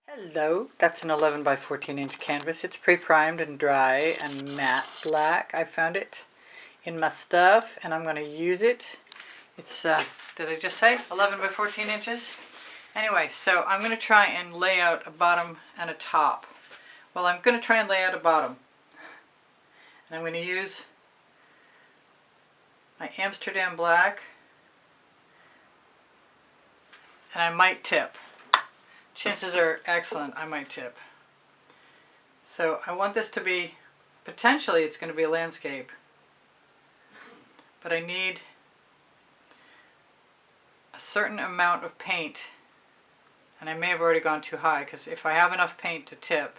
Hello, that's an 11 by 14 inch canvas. It's pre-primed and dry and matte black. I found it in my stuff and I'm going to use it. It's, did I just say 11 by 14 inches? Anyway, so I'm going to try and lay out a bottom and a top. Well, I'm going to try and lay out a bottom. And I'm going to use my Amsterdam Black. And I might tip. Chances are excellent I might tip. So I want this to be, potentially it's going to be a landscape, but I need a certain amount of paint, and I may have already gone too high because if I have enough paint to tip,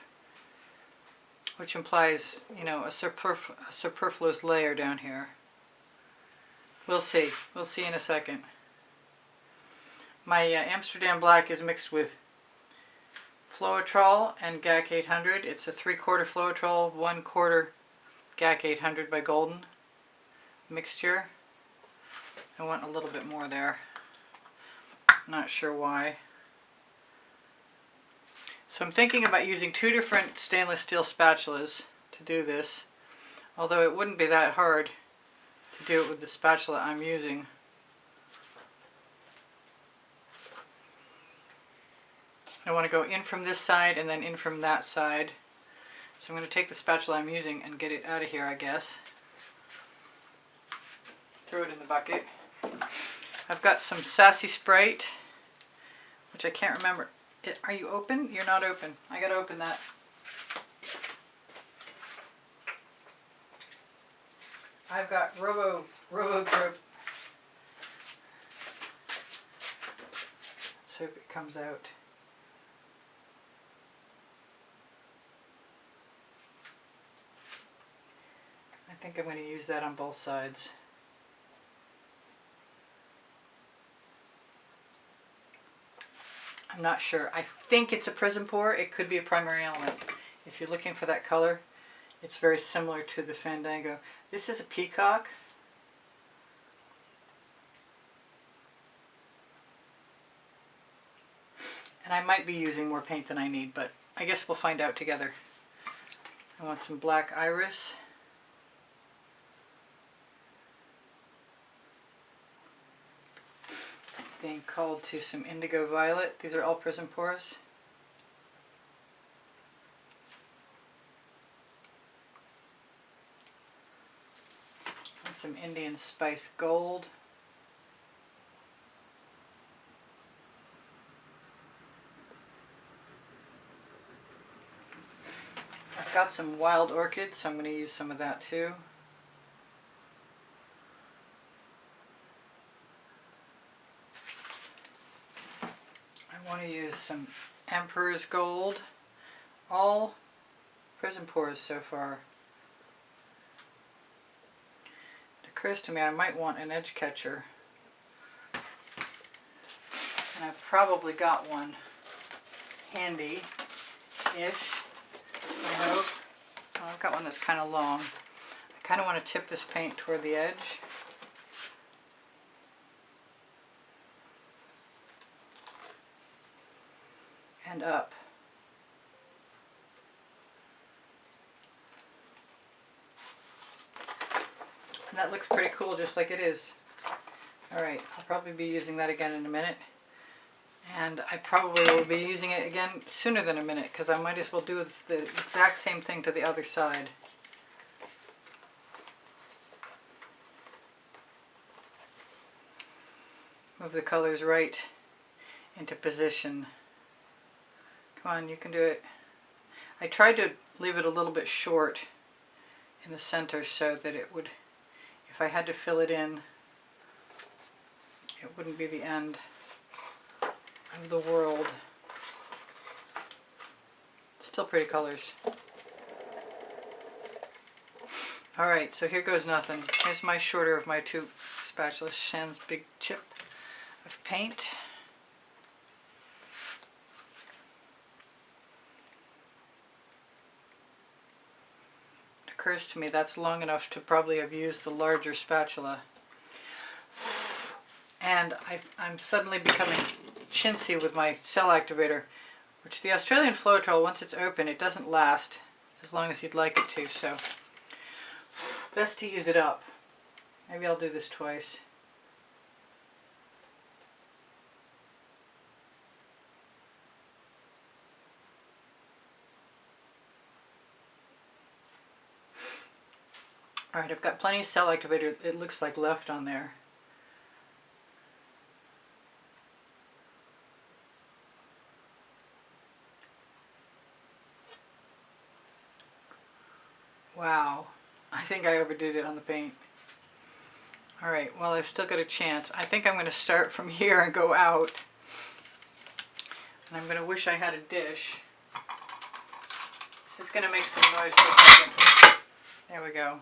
which implies, you know, a superfluous layer down here. We'll see. We'll see in a second. My Amsterdam Black is mixed with Floetrol and GAC 800. It's a 3/4 Floetrol, 1/4 GAC 800 by Golden mixture. I want a little bit more there. Not sure why. So I'm thinking about using two different stainless steel spatulas to do this, although it wouldn't be that hard to do it with the spatula I'm using. I want to go in from this side and then in from that side. So I'm going to take the spatula I'm using and get it out of here, I guess. Throw it in the bucket. I've got some Sassy Sprite, which I can't remember. Are you open? You're not open. I got to open that. I've got Robo Grip. Let's hope it comes out. I think I'm going to use that on both sides. I'm not sure. I think it's a Prism Pour. It could be a primary element. If you're looking for that color, it's very similar to the Fandango. This is a Peacock. And I might be using more paint than I need, but I guess we'll find out together. I want some black iris. Being called to some indigo violet. These are all Prism Pours. And some Indian Spice Gold. I've got some wild orchid, so I'm going to use some of that too. I want to use some Emperor's Gold. All Prism Pours so far. It occurs to me I might want an edge catcher. And I've probably got one handy-ish. I hope. Oh, I've got one that's kind of long. I kind of want to tip this paint toward the edge. And up. And that looks pretty cool just like it is. Alright, I'll probably be using that again in a minute. And I probably will be using it again sooner than a minute because I might as well do the exact same thing to the other side. Move the colors right into position. Come on, you can do it. I tried to leave it a little bit short in the center so that it would, if I had to fill it in, it wouldn't be the end of the world. Still pretty colors. Alright, so here goes nothing. Here's my shorter of my two spatulas. Shan's big chip of paint. It occurs to me that's long enough to probably have used the larger spatula. And I'm suddenly becoming chintzy with my cell activator, which the Australian Floetrol, once it's open, it doesn't last as long as you'd like it to, so best to use it up. Maybe I'll do this twice. Alright, I've got plenty of cell activator, it looks like, left on there. Wow, I think I overdid it on the paint. Alright, well, I've still got a chance. I think I'm going to start from here and go out. And I'm going to wish I had a dish. This is going to make some noise for a second. There we go.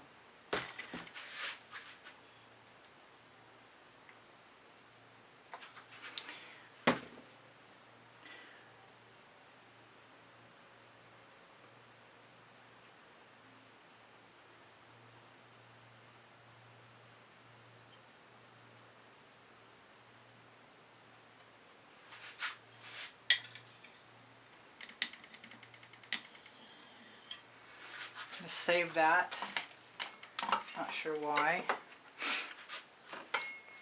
I'm going to save that. Not sure why.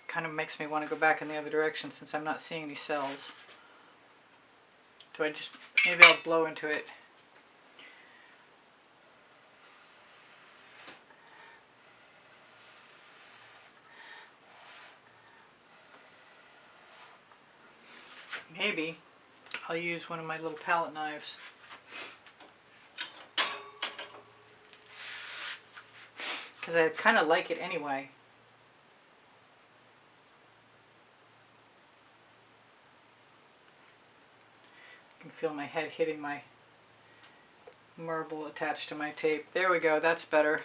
Kind of makes me want to go back in the other direction since I'm not seeing any cells. Do I just, maybe I'll blow into it. Maybe I'll use one of my little palette knives. Because I kind of like it anyway. I can feel my head hitting my marble attached to my tape. There we go, that's better.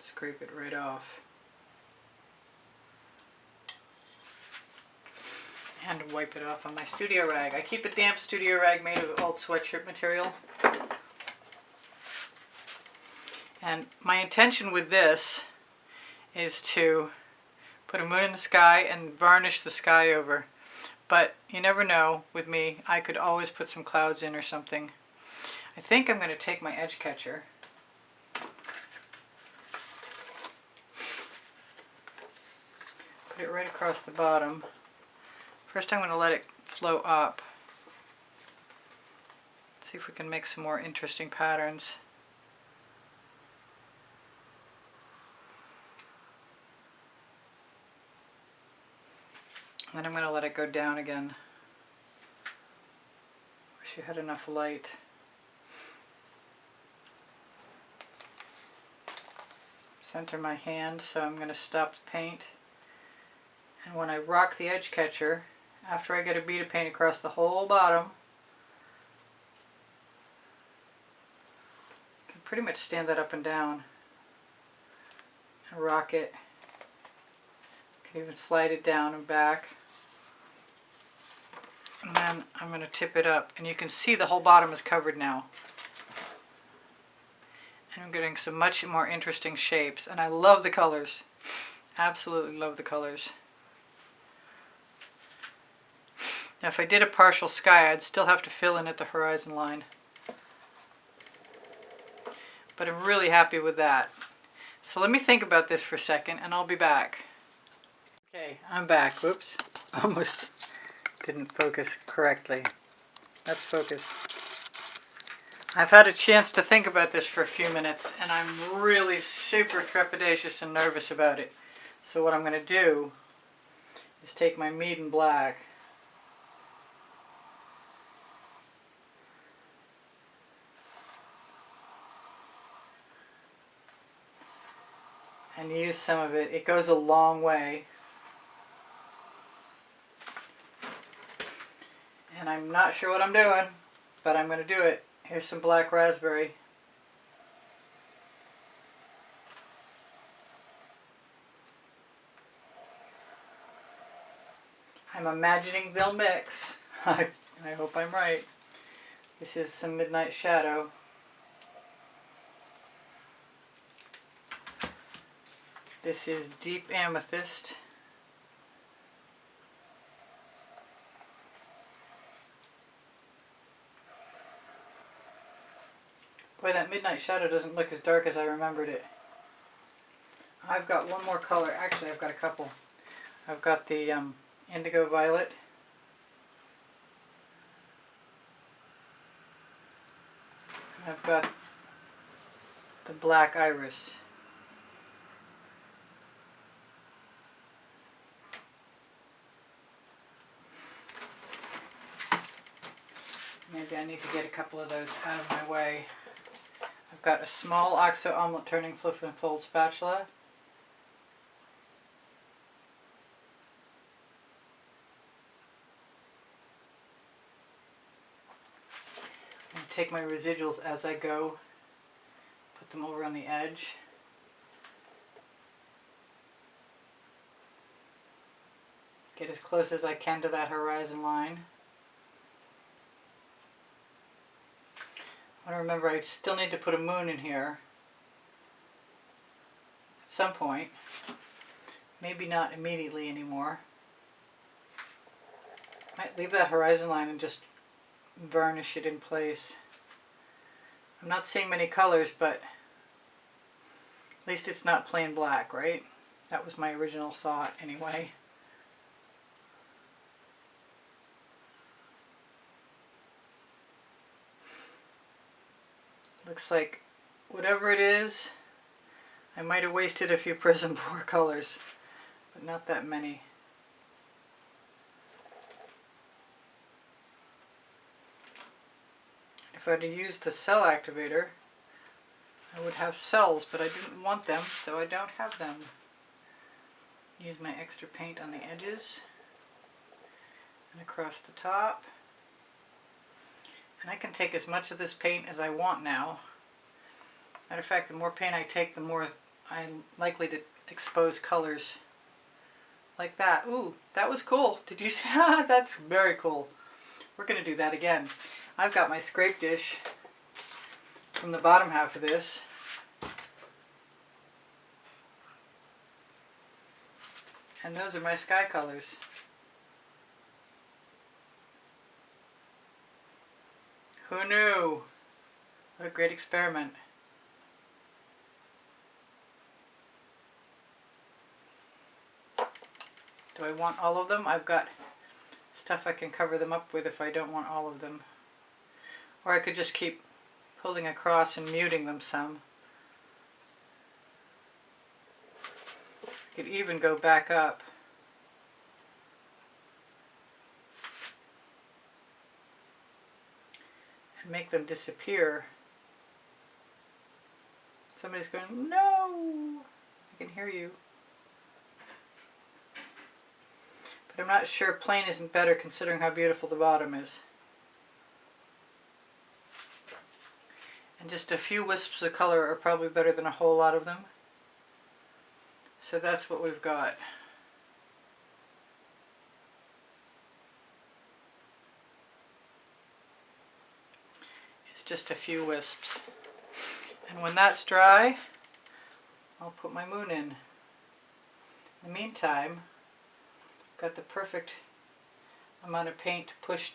Scrape it right off. And wipe it off on my studio rag. I keep a damp studio rag made of old sweatshirt material. And my intention with this is to put a moon in the sky and varnish the sky over. But you never know with me, I could always put some clouds in or something. I think I'm going to take my edge catcher. Put it right across the bottom. First I'm going to let it flow up. See if we can make some more interesting patterns. And then I'm going to let it go down again. Wish you had enough light. Center my hand, so I'm going to stop the paint. And when I rock the edge catcher, after I get a bead of paint across the whole bottom, I can pretty much stand that up and down and rock it. You can even slide it down and back. And then I'm going to tip it up, and you can see the whole bottom is covered now. And I'm getting some much more interesting shapes, and I love the colors. Absolutely love the colors. Now if I did a partial sky, I'd still have to fill in at the horizon line. But I'm really happy with that. So let me think about this for a second and I'll be back. Okay, I'm back. Whoops. Almost didn't focus correctly. Let's focus. I've had a chance to think about this for a few minutes and I'm really super trepidatious and nervous about it. So what I'm going to do is take my Mead Black and use some of it. It goes a long way. And I'm not sure what I'm doing, but I'm going to do it. Here's some black raspberry. I'm imagining they'll mix. I hope I'm right. This is some Midnight Shadow. This is Deep Amethyst. Boy, that midnight shadow doesn't look as dark as I remembered it. I've got one more color. Actually, I've got a couple. I've got the Indigo Violet. And I've got the Black Iris. Maybe I need to get a couple of those out of my way. I've got a small OXO omelet turning flip and fold spatula. I'm going to take my residuals as I go, put them over on the edge. Get as close as I can to that horizon line. I remember I still need to put a moon in here at some point. Maybe not immediately anymore. Might leave that horizon line and just varnish it in place. I'm not seeing many colors, but at least it's not plain black, right? That was my original thought anyway. Looks like whatever it is, I might have wasted a few Prism Pour colors, but not that many. If I'd used the cell activator, I would have cells, but I didn't want them, so I don't have them. Use my extra paint on the edges and across the top. And I can take as much of this paint as I want now. Matter of fact, the more paint I take, the more I'm likely to expose colors like that. Ooh, that was cool. Did you see? That's very cool. We're going to do that again. I've got my scrape dish from the bottom half of this. And those are my sky colors. Who knew? What a great experiment. Do I want all of them? I've got stuff I can cover them up with if I don't want all of them. Or I could just keep pulling across and muting them some. I could even go back up. And make them disappear. Somebody's going, no! I can hear you. But I'm not sure plain isn't better considering how beautiful the bottom is. And just a few wisps of color are probably better than a whole lot of them. So that's what we've got. It's just a few wisps. And when that's dry, I'll put my moon in. In the meantime, I've got the perfect amount of paint to push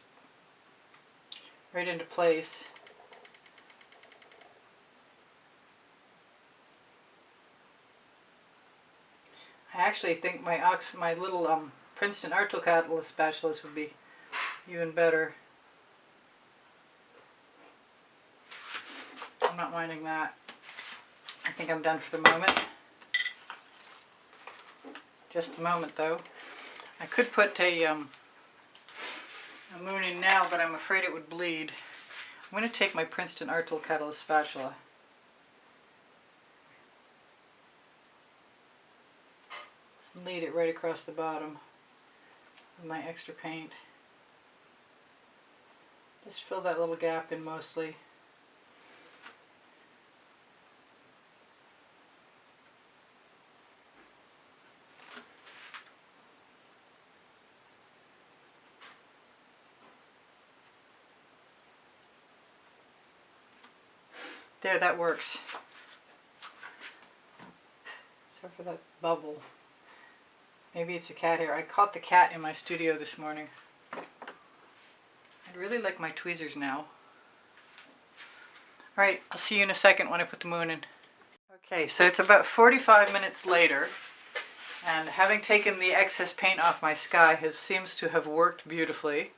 right into place. I actually think my little Princeton Art Tool Catalyst spatulas would be even better. I'm not minding that. I think I'm done for the moment. Just a moment though. I could put a moon in now, but I'm afraid it would bleed. I'm going to take my Princeton Art Tool Catalyst spatula. And lead it right across the bottom with my extra paint. Just fill that little gap in mostly. There, that works. So Except for that bubble. Maybe it's a cat hair. I caught the cat in my studio this morning. I'd really like my tweezers now. Alright, I'll see you in a second when I put the moon in. Okay, so it's about 45 minutes later, and having taken the excess paint off my sky seems to have worked beautifully.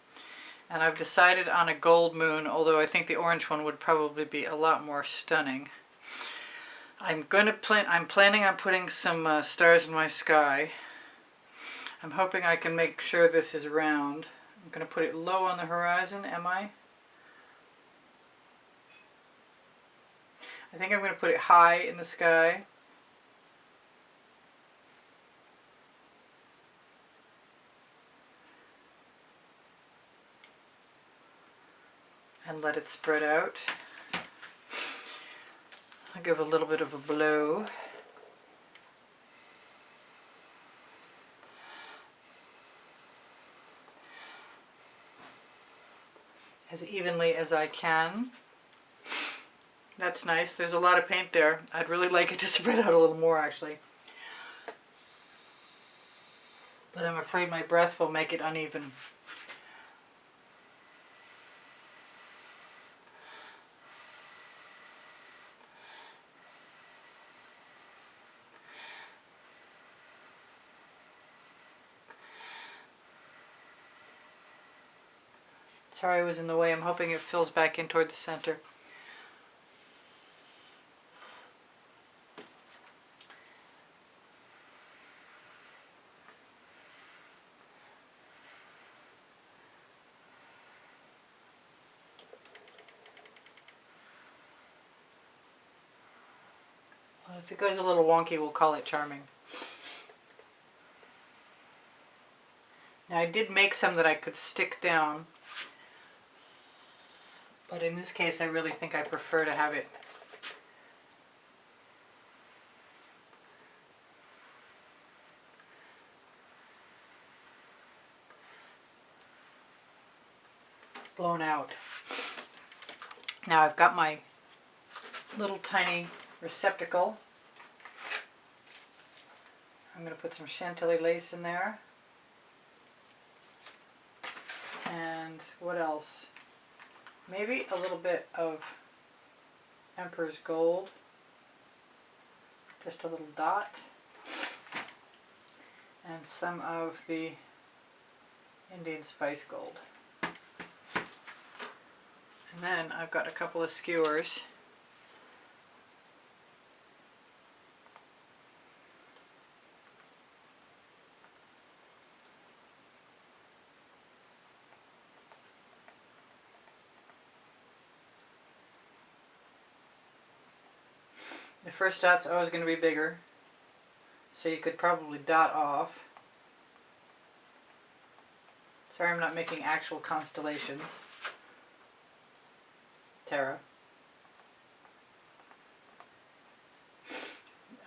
And I've decided on a gold moon, although I think the orange one would probably be a lot more stunning. I'm planning on putting some stars in my sky. I'm hoping I can make sure this is round. I'm going to put it low on the horizon, am I? I think I'm going to put it high in the sky. And let it spread out. I'll give a little bit of a blow. As evenly as I can. That's nice. There's a lot of paint there. I'd really like it to spread out a little more actually. But I'm afraid my breath will make it uneven. Sorry I was in the way. I'm hoping it fills back in toward the center. Well, if it goes a little wonky, we'll call it charming. Now I did make some that I could stick down. But in this case, I really think I prefer to have it blown out. Now I've got my little tiny receptacle. I'm going to put some Chantilly lace in there. And what else? Maybe a little bit of Emperor's Gold. Just a little dot. And some of the Indian Spice Gold. And then I've got a couple of skewers. The first dot's always going to be bigger, so you could probably dot off. Sorry I'm not making actual constellations. Tara.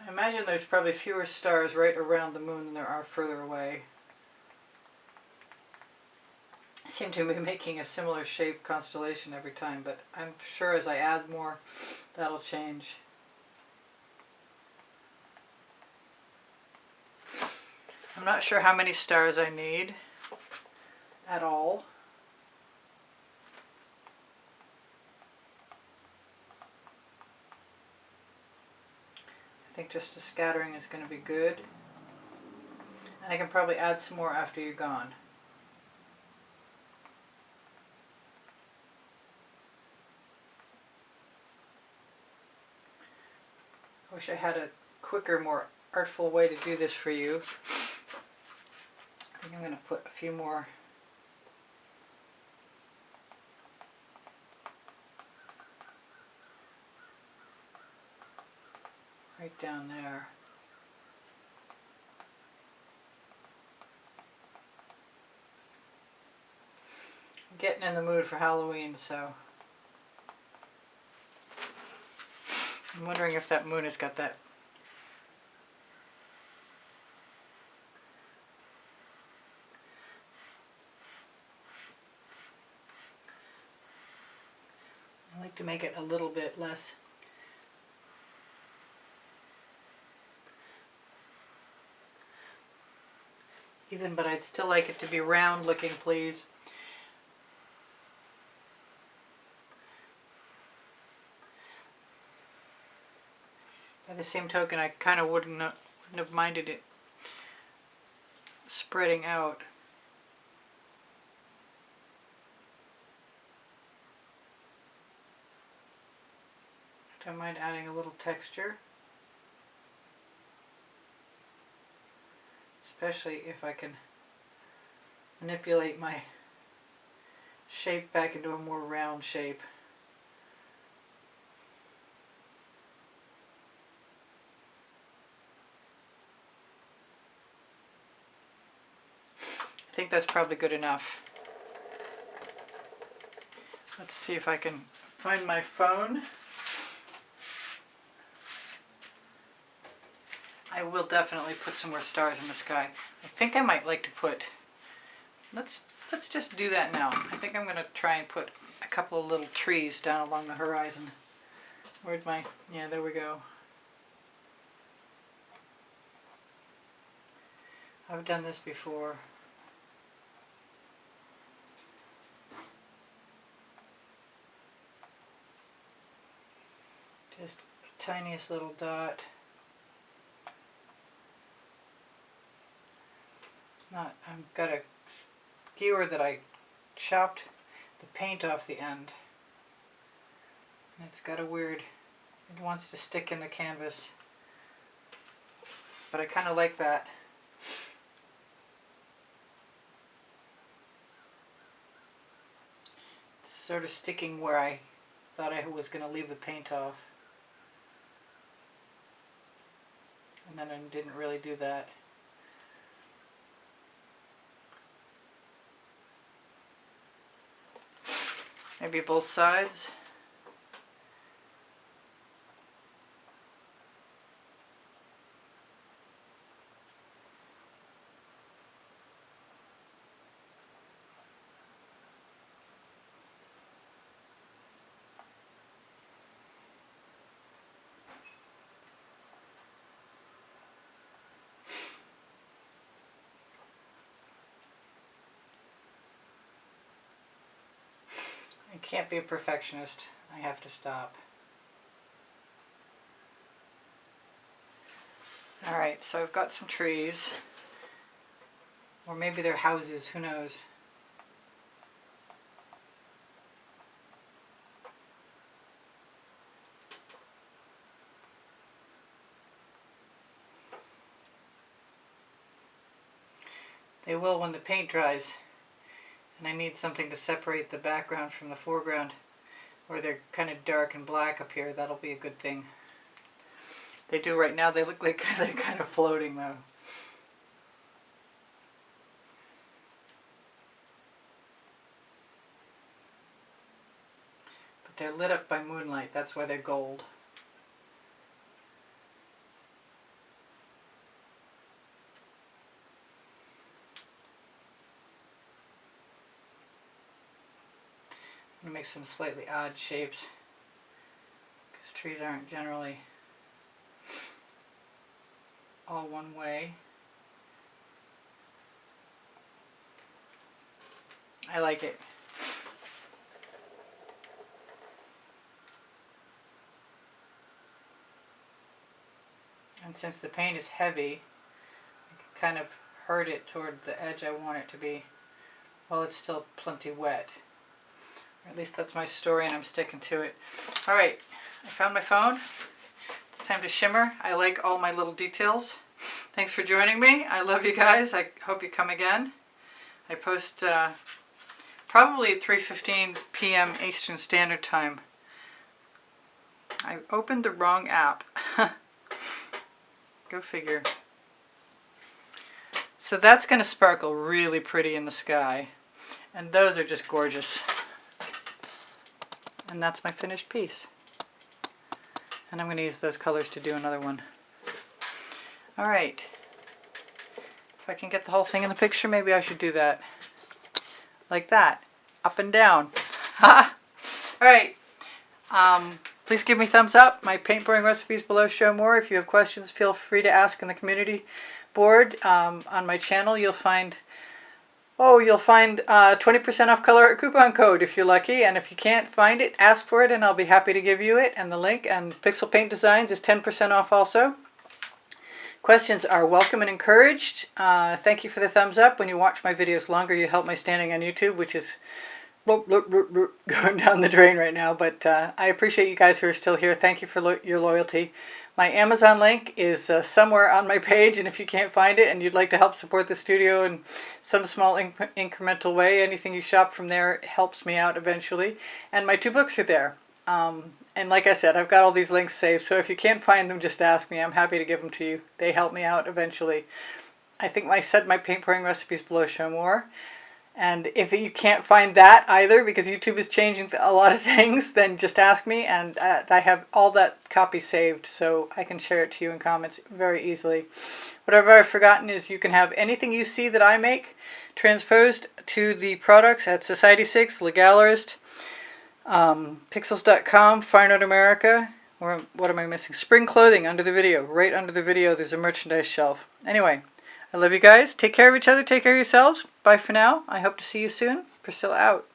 I imagine there's probably fewer stars right around the moon than there are further away. I seem to be making a similar shaped constellation every time, but I'm sure as I add more, that'll change. I'm not sure how many stars I need at all. I think just a scattering is going to be good. And I can probably add some more after you're gone. I wish I had a quicker, more artful way to do this for you. I think I'm going to put a few more right down there. I'm getting in the mood for Halloween, so I'm wondering if that moon has got that. I like to make it a little bit less even, but I'd still like it to be round looking, please. By the same token, I kind of wouldn't have minded it spreading out. I don't mind adding a little texture, especially if I can manipulate my shape back into a more round shape. I think that's probably good enough. Let's see if I can find my phone. I will definitely put some more stars in the sky. I think I might like to put, let's just do that now. I think I'm going to try and put a couple of little trees down along the horizon. Where'd my, yeah, there we go. I've done this before. Just the tiniest little dot. I've got a skewer that I chopped the paint off the end. And it's got a weird, it wants to stick in the canvas. But I kind of like that. It's sort of sticking where I thought I was going to leave the paint off. And then I didn't really do that. Maybe both sides. I can't be a perfectionist. I have to stop. Alright, so I've got some trees. Or maybe they're houses, who knows. They will when the paint dries. And I need something to separate the background from the foreground, where they're kind of dark and black up here. That'll be a good thing. They do right now. They look like they're kind of floating though. But they're lit up by moonlight. That's why they're gold. I'm going to make some slightly odd shapes because trees aren't generally all one way. I like it. And since the paint is heavy, I can kind of hurt it toward the edge I want it to be while it's still plenty wet. Or at least that's my story and I'm sticking to it. Alright, I found my phone. It's time to shimmer. I like all my little details. Thanks for joining me. I love you guys. I hope you come again. I post probably at 3:15 p.m. Eastern Standard Time. I opened the wrong app. Go figure. So that's going to sparkle really pretty in the sky. And those are just gorgeous. And that's my finished piece. And I'm going to use those colors to do another one. Alright. If I can get the whole thing in the picture, maybe I should do that. Like that. Up and down. Alright. Please give me thumbs up. My paint pouring recipes below show more. If you have questions, feel free to ask in the community board on my channel, you'll find 20% off Colourarte coupon code if you're lucky. And if you can't find it, ask for it and I'll be happy to give you it. And the link. And Pixel Paint Designs is 10% off also. Questions are welcome and encouraged. Thank you for the thumbs up. When you watch my videos longer, you help my standing on YouTube, which is going down the drain right now. But I appreciate you guys who are still here. Thank you for your loyalty. My Amazon link is somewhere on my page, and if you can't find it and you'd like to help support the studio in some small incremental way, anything you shop from there helps me out eventually. And my 2 books are there. And like I said, I've got all these links saved, so if you can't find them, just ask me. I'm happy to give them to you. They help me out eventually. I think I said my paint pouring recipes below show more. And if you can't find that either, because YouTube is changing a lot of things, then just ask me, and I have all that copy saved, so I can share it to you in comments very easily. Whatever I've forgotten is you can have anything you see that I make transposed to the products at Society6, Le Gallerist, Pixels.com, Fine Art America, or what am I missing? Spring Clothing under the video. Right under the video there's a merchandise shelf. Anyway, I love you guys. Take care of each other. Take care of yourselves. Bye for now. I hope to see you soon. Priscilla out.